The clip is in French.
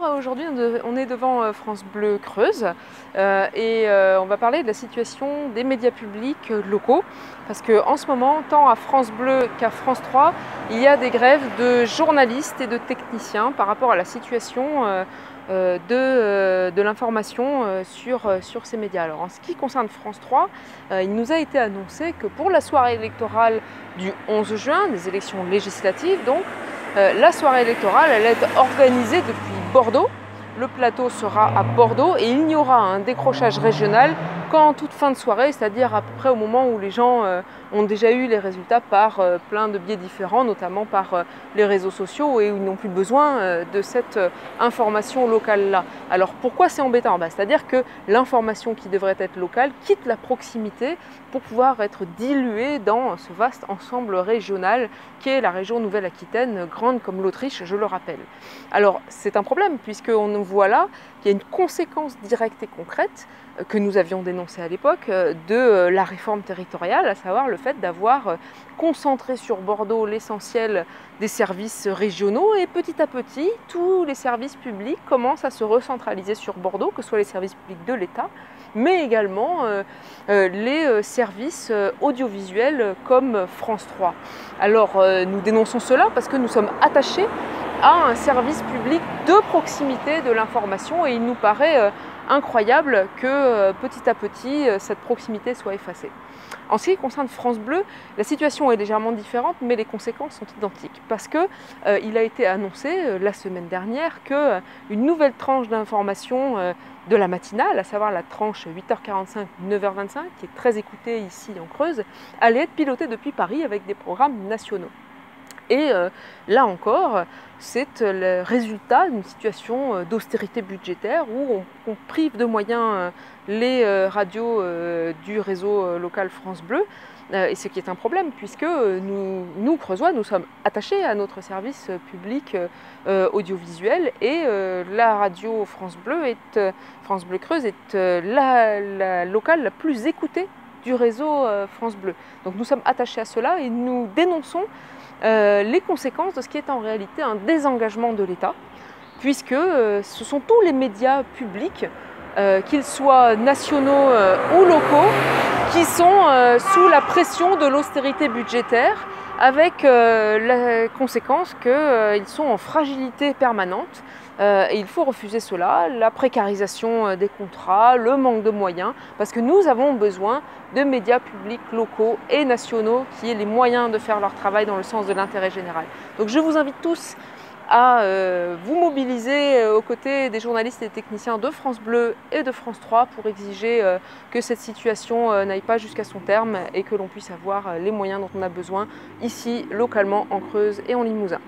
Bonjour, aujourd'hui on est devant France Bleu Creuse on va parler de la situation des médias publics locaux parce qu'en ce moment, tant à France Bleu qu'à France 3, il y a des grèves de journalistes et de techniciens par rapport à la situation de l'information sur ces médias. Alors en ce qui concerne France 3, il nous a été annoncé que pour la soirée électorale du 11 juin, des élections législatives donc, la soirée électorale, elle est organisée depuis Bordeaux. Le plateau sera à Bordeaux et il y aura un décrochage régional qu'en toute fin de soirée, c'est-à-dire à peu près au moment où les gens ont déjà eu les résultats par plein de biais différents, notamment par les réseaux sociaux et où ils n'ont plus besoin de cette information locale-là. Alors pourquoi c'est embêtant? C'est-à-dire que l'information qui devrait être locale quitte la proximité pour pouvoir être diluée dans ce vaste ensemble régional qu'est la région Nouvelle-Aquitaine, grande comme l'Autriche, je le rappelle. Alors c'est un problème puisqu'on voit là qu'il y a une conséquence directe et concrète que nous avions dénoncée à l'époque de la réforme territoriale, à savoir le fait d'avoir concentré sur Bordeaux l'essentiel des services régionaux et petit à petit, tous les services publics commencent à se recentraliser sur Bordeaux, que ce soit les services publics de l'État, mais également les services audiovisuels comme France 3. Alors nous dénonçons cela parce que nous sommes attachés à un service public de proximité de l'information et il nous paraît incroyable que petit à petit cette proximité soit effacée. En ce qui concerne France Bleu, la situation est légèrement différente mais les conséquences sont identiques parce que il a été annoncé la semaine dernière qu'une nouvelle tranche d'information de la matinale, à savoir la tranche 8h45, 9h25 qui est très écoutée ici en Creuse, allait être pilotée depuis Paris avec des programmes nationaux. Et là encore, c'est le résultat d'une situation d'austérité budgétaire où on prive de moyens les radios du réseau local France Bleu. Et ce qui est un problème puisque nous, Creusois, nous sommes attachés à notre service public audiovisuel et la radio France Bleu Creuse est la locale la plus écoutée du réseau France Bleu. Donc nous sommes attachés à cela et nous dénonçons les conséquences de ce qui est en réalité un désengagement de l'État, puisque ce sont tous les médias publics, qu'ils soient nationaux ou locaux, qui sont sous la pression de l'austérité budgétaire, avec la conséquence qu'ils sont en fragilité permanente. Et il faut refuser cela, la précarisation des contrats, le manque de moyens, parce que nous avons besoin de médias publics locaux et nationaux qui aient les moyens de faire leur travail dans le sens de l'intérêt général. Donc je vous invite tous à vous mobiliser aux côtés des journalistes et des techniciens de France Bleu et de France 3 pour exiger que cette situation n'aille pas jusqu'à son terme et que l'on puisse avoir les moyens dont on a besoin ici, localement, en Creuse et en Limousin.